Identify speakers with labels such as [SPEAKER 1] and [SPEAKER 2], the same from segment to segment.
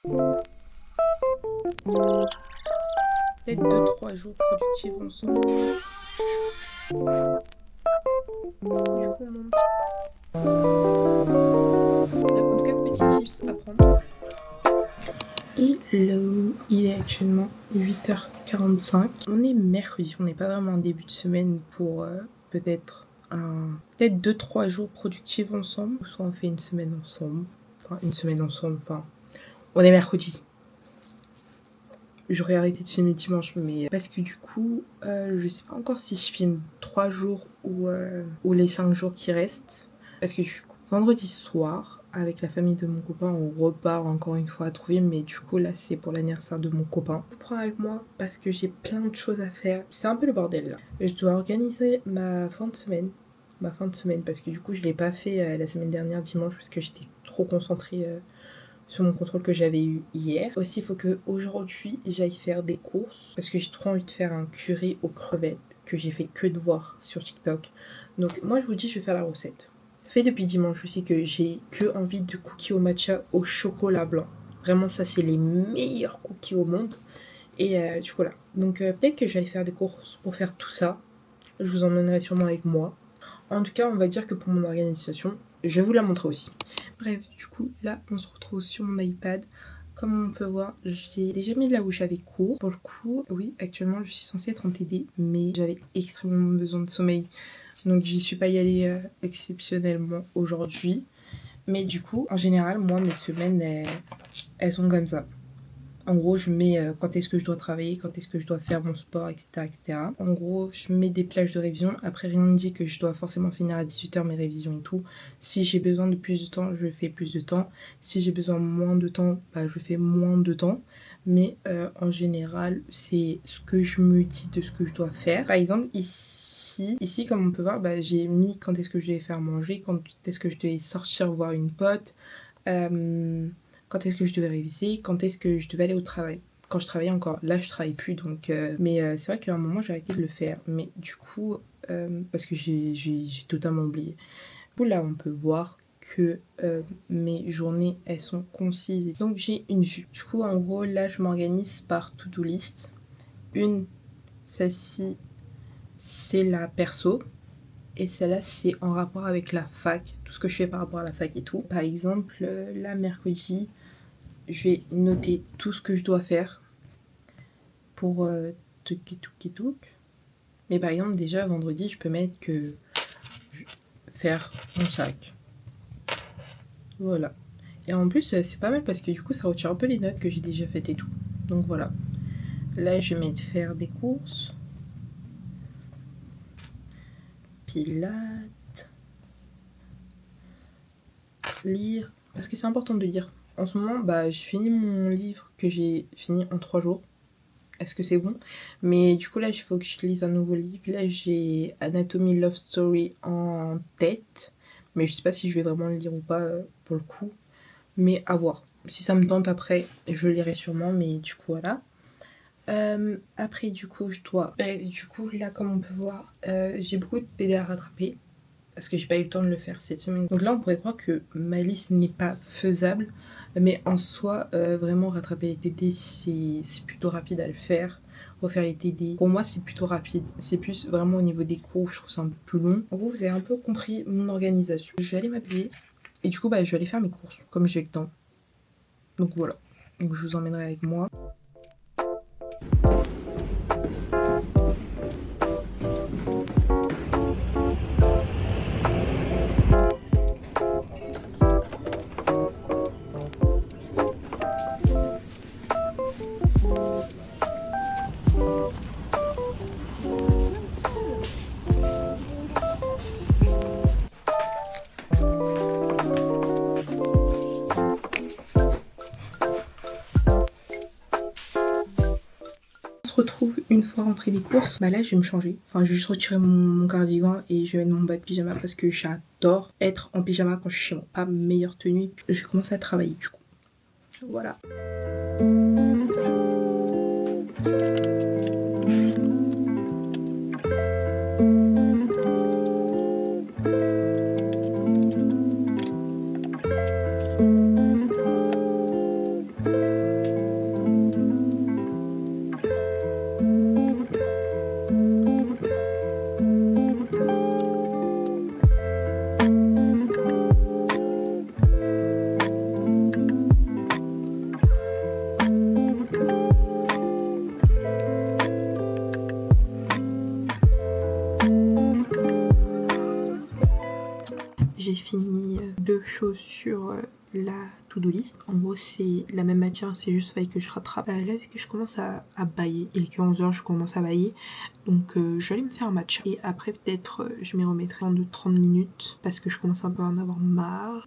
[SPEAKER 1] Peut-être 2-3 jours productifs ensemble. Du coup, en tout cas, petit tips à prendre. Hello, il est actuellement 8h45. On est mercredi, on n'est pas vraiment en début de semaine pour peut-être 2-3 jours productifs ensemble. Ou soit on fait une semaine ensemble. Enfin, on est mercredi. J'aurais arrêté de filmer dimanche, mais parce que du coup, je sais pas encore si je filme 3 jours ou les 5 jours qui restent. Parce que du coup, vendredi soir, avec la famille de mon copain, on repart encore une fois à Trouville, mais du coup, là, c'est pour l'anniversaire de mon copain. Je vous prends avec moi parce que j'ai plein de choses à faire. C'est un peu le bordel là. Je dois organiser ma fin de semaine. Parce que du coup, je l'ai pas fait la semaine dernière dimanche parce que j'étais trop concentrée sur mon contrôle que j'avais eu hier. Aussi, il faut que aujourd'hui j'aille faire des courses parce que j'ai trop envie de faire un curry aux crevettes que j'ai fait que de voir sur TikTok. Donc moi, je vous dis, je vais faire la recette. Ça fait depuis dimanche aussi que j'ai que envie de cookies au matcha au chocolat blanc. Vraiment, ça, c'est les meilleurs cookies au monde. Et du coup, là. Donc peut-être que j'aille faire des courses pour faire tout ça. Je vous emmènerai sûrement avec moi. En tout cas, on va dire que pour mon organisation, je vais vous la montrer aussi. Bref, du coup, là, on se retrouve sur mon iPad. Comme on peut voir, j'ai déjà mis là où j'avais cours. Pour le coup, oui, actuellement, je suis censée être en TD, mais j'avais extrêmement besoin de sommeil. Donc, j'y suis pas y allée exceptionnellement aujourd'hui. Mais du coup, en général, moi, mes semaines, elles sont comme ça. En gros, je mets quand est-ce que je dois travailler, quand est-ce que je dois faire mon sport, etc., etc. En gros, je mets des plages de révision. Après, rien ne dit que je dois forcément finir à 18h mes révisions et tout. Si j'ai besoin de plus de temps, je fais plus de temps. Si j'ai besoin de moins de temps, bah, je fais moins de temps. Mais en général, c'est ce que je me dis de ce que je dois faire. Par exemple, ici comme on peut voir, bah, j'ai mis quand est-ce que je devais faire manger, quand est-ce que je devais sortir voir une pote. Quand est-ce que je devais réviser, quand est-ce que je devais aller au travail. Quand je travaillais encore, là je travaille plus donc. Mais c'est vrai qu'à un moment j'ai arrêté de le faire. Mais du coup, parce que j'ai totalement oublié. Du coup là on peut voir que mes journées elles sont concises. Donc j'ai une vue. Du coup en gros là je m'organise par to-do list. Celle-ci c'est la perso. Et celle-là, c'est en rapport avec la fac, tout ce que je fais par rapport à la fac et tout. Par exemple, là, mercredi, je vais noter tout ce que je dois faire pour tuk. Mais par exemple, déjà, vendredi, je peux mettre que faire mon sac. Voilà. Et en plus, c'est pas mal parce que du coup, ça retire un peu les notes que j'ai déjà faites et tout. Donc voilà. Là, je vais mettre faire des courses. Pilates. Lire. Parce que c'est important de lire. En ce moment, bah, j'ai fini mon livre que j'ai fini en 3 jours. Est-ce que c'est bon? Mais du coup là il faut que je lise un nouveau livre. Là j'ai Anatomy Love Story en tête. Mais je sais pas si je vais vraiment le lire ou pas pour le coup. Mais à voir. Si ça me tente après, je le lirai sûrement. Mais du coup voilà. Après du coup je dois... du coup là comme on peut voir, j'ai beaucoup de TD à rattraper. Parce que j'ai pas eu le temps de le faire cette semaine. Donc là on pourrait croire que ma liste n'est pas faisable. Mais en soi, vraiment rattraper les TD, c'est plutôt rapide à le faire. Refaire les TD, pour moi, c'est plutôt rapide. C'est plus vraiment au niveau des cours, je trouve ça un peu plus long. En gros, vous avez un peu compris mon organisation. Je vais aller m'habiller. Et du coup, bah, je vais aller faire mes courses, comme j'ai le temps. Donc voilà. Donc je vous emmènerai avec moi. On se retrouve une fois rentré des courses. Bah là, je vais me changer. Enfin, je vais juste retirer mon cardigan et je vais mettre mon bas de pyjama parce que j'adore être en pyjama quand je suis chez moi. Pas meilleure tenue. Je vais commencer à travailler du coup. Voilà. fini 2 choses sur la to-do list. En gros, c'est la même matière, c'est juste fallait que je rattrape. Là, vu que je commence à bailler, il est que 11h, je commence à bailler. Donc, je vais aller me faire un match. Et après, peut-être, je m'y remettrai en 30 minutes parce que je commence un peu à en avoir marre.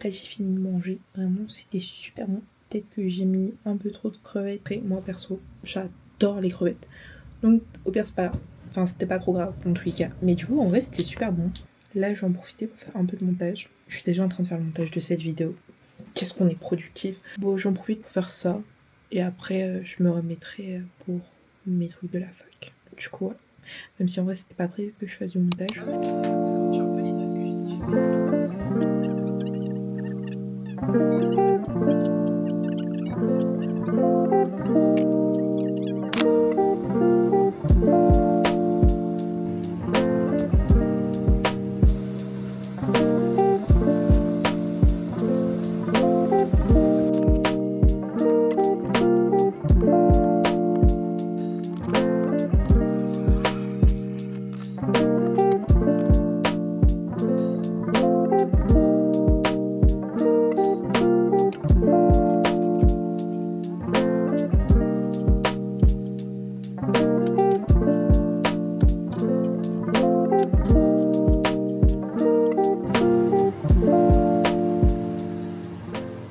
[SPEAKER 1] Là, j'ai fini de manger. Vraiment, c'était super bon. Peut-être que j'ai mis un peu trop de crevettes. Après, moi, perso, j'adore les crevettes. Donc, au pire, c'est pas grave. Enfin, c'était pas trop grave, dans tous les cas. Mais du coup, en vrai, c'était super bon. Là, je vais en profiter pour faire un peu de montage. Je suis déjà en train de faire le montage de cette vidéo. Qu'est-ce qu'on est productif. Bon, j'en profite pour faire ça. Et après, je me remettrai pour mes trucs de la fac. Du coup, ouais. Même si en vrai, c'était pas prévu que je fasse du montage. Ça retient un peu les notes que j'ai déjà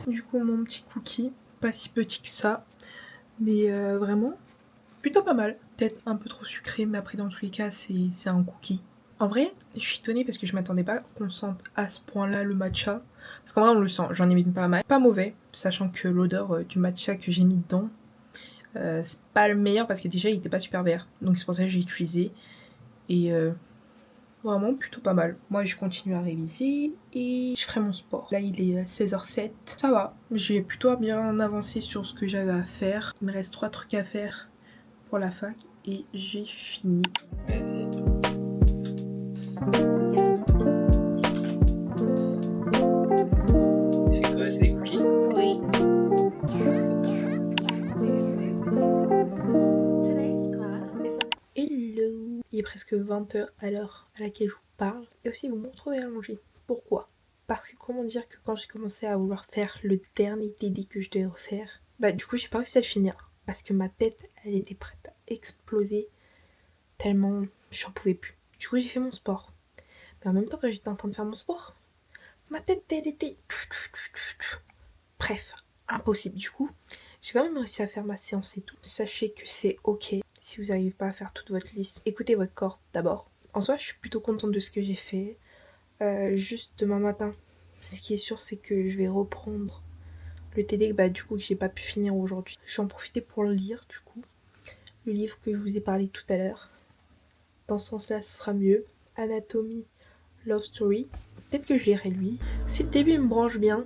[SPEAKER 1] Du coup, mon petit cookie, pas si petit que ça, mais vraiment plutôt pas mal. Peut-être un peu trop sucré, mais après dans tous les cas, c'est un cookie. En vrai, je suis étonnée parce que je m'attendais pas qu'on sente à ce point-là le matcha. Parce qu'en vrai, on le sent, j'en ai mis pas mal. Pas mauvais, sachant que l'odeur du matcha que j'ai mis dedans, c'est pas le meilleur parce que déjà il était pas super vert. Donc c'est pour ça que j'ai utilisé. Et vraiment plutôt pas mal. Moi je continue à réviser et je ferai mon sport. Là il est 16h07. Ça va, j'ai plutôt bien avancé sur ce que j'avais à faire. Il me reste 3 trucs à faire pour la fac et j'ai fini. Vas-y. C'est quoi, c'est des cookies? Oui. Hello. Il est presque 20h à l'heure à laquelle je vous parle. Et aussi vous me retrouvez à manger. Pourquoi? Parce que comment dire que quand j'ai commencé à vouloir faire le dernier TD que je devais refaire, bah du coup j'ai pas réussi à le finir. Parce que ma tête elle était prête à exploser tellement j'en pouvais plus. Du coup j'ai fait mon sport. Mais en même temps quand j'étais en train de faire mon sport, ma tête elle était... Bref, impossible. Du coup j'ai quand même réussi à faire ma séance et tout. Sachez que c'est ok si vous n'arrivez pas à faire toute votre liste. Écoutez votre corps d'abord. En soi je suis plutôt contente de ce que j'ai fait. Juste demain matin, ce qui est sûr c'est que je vais reprendre le TD du coup que j'ai pas pu finir aujourd'hui. Je vais en profiter pour le lire du coup. Le livre que je vous ai parlé tout à l'heure. Dans ce sens là ce sera mieux. Anatomy Love Story. Peut-être que je lirai lui. Si le début me branche bien,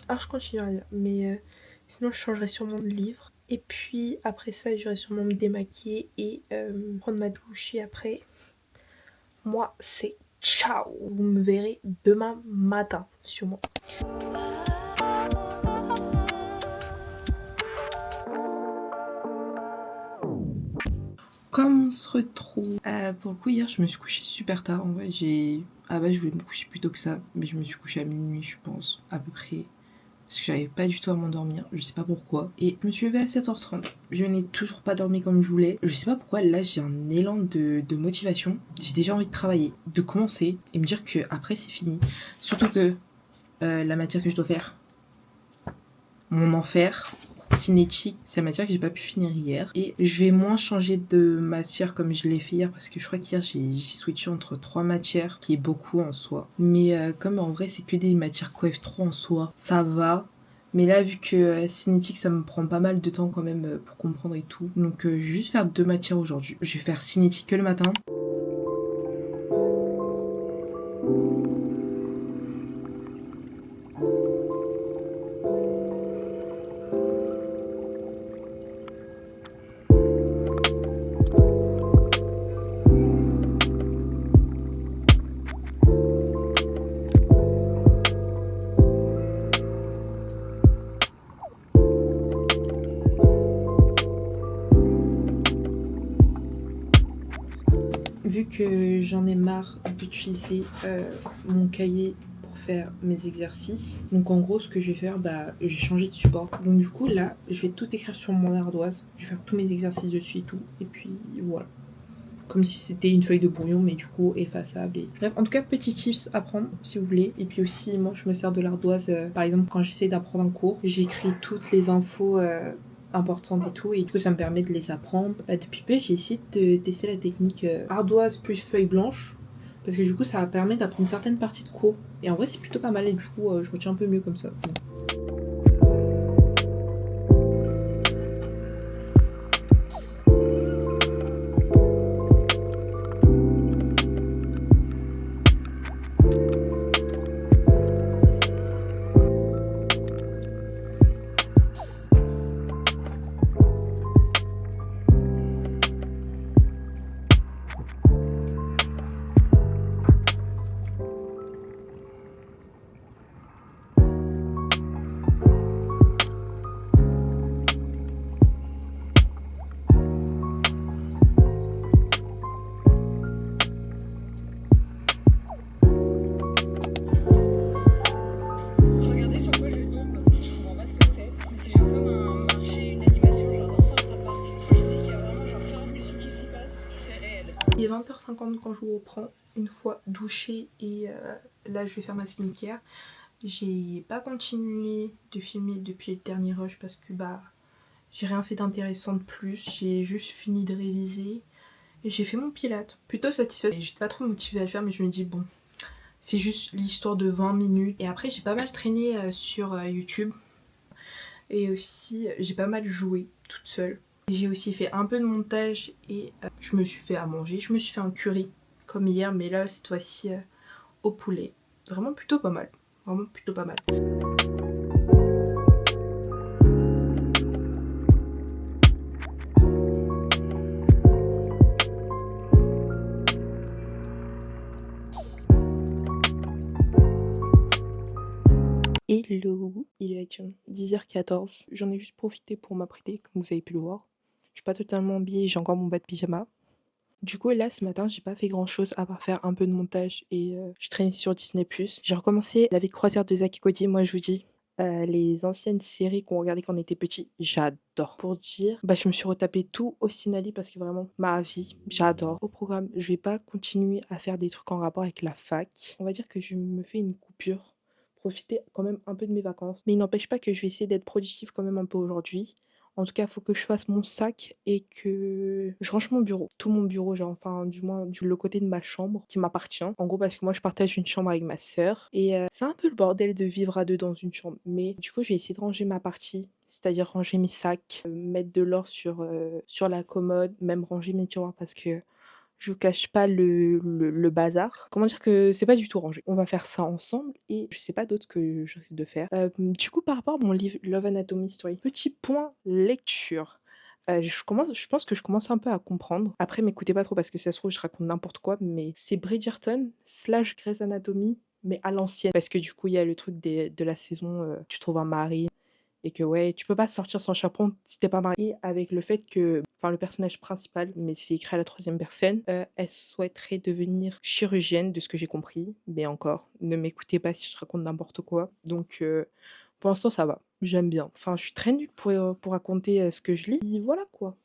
[SPEAKER 1] alors je continue à lire. Mais sinon je changerai sûrement de livre. Et puis après ça j'irai sûrement me démaquiller et prendre ma douche. Et après moi c'est ciao. Vous me verrez demain matin sûrement. Comme on se retrouve pour le coup hier je me suis couchée super tard en vrai. À base je voulais me coucher plus tôt que ça, mais je me suis couchée à minuit je pense à peu près. Parce que j'arrivais pas du tout à m'endormir, je sais pas pourquoi. Et je me suis levée à 7h30. Je n'ai toujours pas dormi comme je voulais. Je sais pas pourquoi, là j'ai un élan de motivation. J'ai déjà envie de travailler, de commencer et me dire que après c'est fini. Surtout que la matière que je dois faire, mon enfer, cinétique, c'est la matière que j'ai pas pu finir hier. Et je vais moins changer de matière comme je l'ai fait hier parce que je crois qu'hier j'ai switché entre 3 matières, qui est beaucoup en soi. Mais comme en vrai c'est que des matières coef 3 en soi, ça va. Mais là vu que cinétique ça me prend pas mal de temps quand même pour comprendre et tout. Donc je vais juste faire 2 matières aujourd'hui. Je vais faire cinétique que le matin. vu que j'en ai marre d'utiliser mon cahier pour faire mes exercices, donc en gros ce que je vais faire, j'ai changé de support. Donc du coup là, je vais tout écrire sur mon ardoise, je vais faire tous mes exercices dessus et tout, et puis voilà. Comme si c'était une feuille de brouillon, mais du coup effaçable. Bref, en tout cas, petit tips à prendre si vous voulez. Et puis aussi, moi je me sers de l'ardoise, par exemple, quand j'essaie d'apprendre un cours, j'écris toutes les infos importantes et tout, et du coup ça me permet de les apprendre. Depuis peu, j'ai essayé de tester la technique ardoise plus feuille blanche, parce que du coup ça permet d'apprendre certaines parties de cours. Et en vrai, c'est plutôt pas mal, et du coup, je retiens un peu mieux comme ça.
[SPEAKER 2] Regardez sur quoi je tombe, je comprends pas ce que c'est, mais c'est genre comme un marché, une animation genre dans Central Park. Je me dis qu'il y a vraiment genre plein de musique qui s'y passe, c'est réel.
[SPEAKER 1] Il est 20h50 quand je vous reprends, une fois douchée, et là je vais faire ma skincare. J'ai pas continué de filmer depuis le dernier rush parce que j'ai rien fait d'intéressant de plus. J'ai juste fini de réviser et j'ai fait mon pilate. Plutôt satisfaite. J'étais pas trop motivée à le faire, mais je me dis bon, c'est juste l'histoire de 20 minutes. Et après j'ai pas mal traîné sur YouTube. Et aussi j'ai pas mal joué toute seule. J'ai aussi fait un peu de montage et je me suis fait à manger. Je me suis fait un curry comme hier, mais là cette fois-ci au poulet. Vraiment plutôt pas mal. Vraiment plutôt pas mal. Hello, il est 10h14. J'en ai juste profité pour m'apprêter, comme vous avez pu le voir. Je suis pas totalement habillée, j'ai encore mon bas de pyjama. Du coup, là, ce matin, j'ai pas fait grand chose à part faire un peu de montage et je traînais sur Disney+. J'ai recommencé La vie de croisière de Zack et Cody, moi je vous dis. Les anciennes séries qu'on regardait quand on était petit, j'adore. Pour dire, je me suis retapé tout au Sinali parce que vraiment, ma vie, j'adore. Au programme, je vais pas continuer à faire des trucs en rapport avec la fac. On va dire que je me fais une coupure, profiter quand même un peu de mes vacances. Mais il n'empêche pas que je vais essayer d'être productive quand même un peu aujourd'hui. En tout cas, il faut que je fasse mon sac et que je range mon bureau. Tout mon bureau, genre, enfin, du moins, le côté de ma chambre qui m'appartient. En gros, parce que moi, je partage une chambre avec ma sœur. Et c'est un peu le bordel de vivre à deux dans une chambre. Mais du coup, je vais essayer de ranger ma partie. C'est-à-dire ranger mes sacs, mettre de l'or sur la commode, même ranger mes tiroirs parce que je vous cache pas le bazar. Comment dire que c'est pas du tout rangé. On va faire ça ensemble et je sais pas d'autre que je risque de faire. Du coup, par rapport à mon livre Love Anatomy Story, petit point lecture. Je pense que je commence un peu à comprendre. Après, m'écoutez pas trop parce que ça se trouve, je raconte n'importe quoi, mais c'est Bridgerton slash Grey's Anatomy, mais à l'ancienne. Parce que du coup, il y a le truc de la saison, tu trouves un mari, et que ouais, tu peux pas sortir sans chaperon si t'es pas marié, avec le fait que, enfin le personnage principal, mais c'est écrit à la troisième personne, elle souhaiterait devenir chirurgienne de ce que j'ai compris, mais encore, ne m'écoutez pas si je raconte n'importe quoi. Donc pour l'instant ça va, j'aime bien. Enfin je suis très nulle pour raconter ce que je lis. Et voilà quoi.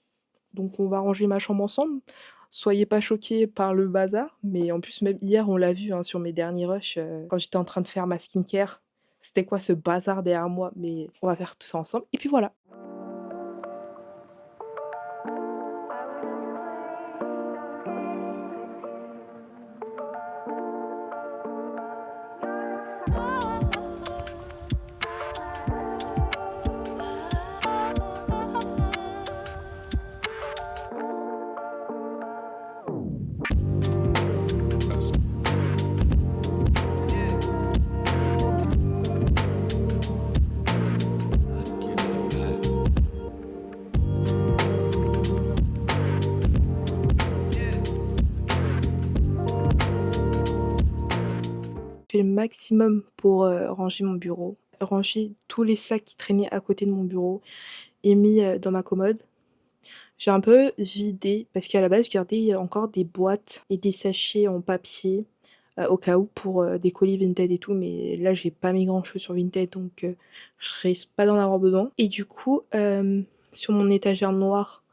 [SPEAKER 1] Donc on va ranger ma chambre ensemble. Soyez pas choqués par le bazar, mais en plus même hier on l'a vu hein, sur mes derniers rushs, quand j'étais en train de faire ma skincare, c'était quoi ce bazar derrière moi, mais on va faire tout ça ensemble et puis voilà. J'ai fait le maximum pour ranger mon bureau, ranger tous les sacs qui traînaient à côté de mon bureau et mis dans ma commode. J'ai un peu vidé parce qu'à la base, je gardais encore des boîtes et des sachets en papier, au cas où pour, des colis Vinted et tout, mais là, j'ai pas mis grand-chose sur Vinted donc je risque pas d'en avoir besoin et du coup, sur mon étagère noire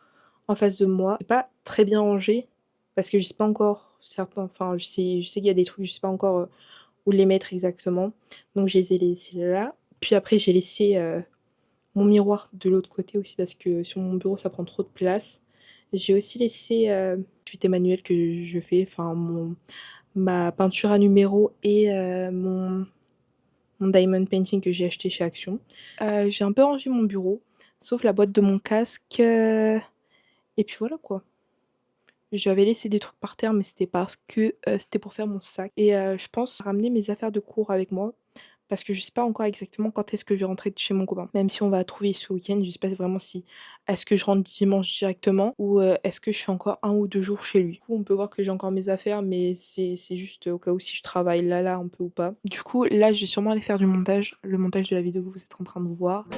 [SPEAKER 1] en face de moi, c'est pas très bien rangé parce que je sais pas encore certains enfin, je sais qu'il y a des trucs, je sais pas encore, où les mettre exactement, donc je les ai laissés là. Puis après, j'ai laissé, mon miroir de l'autre côté aussi parce que sur mon bureau, ça prend trop de place. J'ai aussi laissé, activité manuelle que je fais, enfin ma peinture à numéros et mon diamond painting que j'ai acheté chez Action. J'ai un peu rangé mon bureau, sauf la boîte de mon casque, et puis voilà quoi. J'avais laissé des trucs par terre, mais c'était parce que, c'était pour faire mon sac et je pense ramener mes affaires de cours avec moi parce que je sais pas encore exactement quand est-ce que je vais rentrer de chez mon copain. Même si on va trouver ce week-end, je sais pas vraiment si est-ce que je rentre dimanche directement ou est-ce que je fais encore 1 ou 2 jours chez lui. Du coup, on peut voir que j'ai encore mes affaires, mais c'est juste au cas où si je travaille là un peu ou pas. Du coup, là, je vais sûrement aller faire du montage, le montage de la vidéo que vous êtes en train de voir.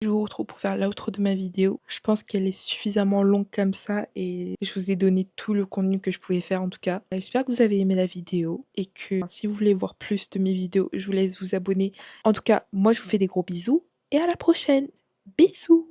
[SPEAKER 1] Je vous retrouve pour faire l'outro de ma vidéo. Je pense qu'elle est suffisamment longue comme ça et je vous ai donné tout le contenu que je pouvais faire en tout cas. J'espère que vous avez aimé la vidéo et que si vous voulez voir plus de mes vidéos, je vous laisse vous abonner. En tout cas, moi je vous fais des gros bisous et à la prochaine. Bisous!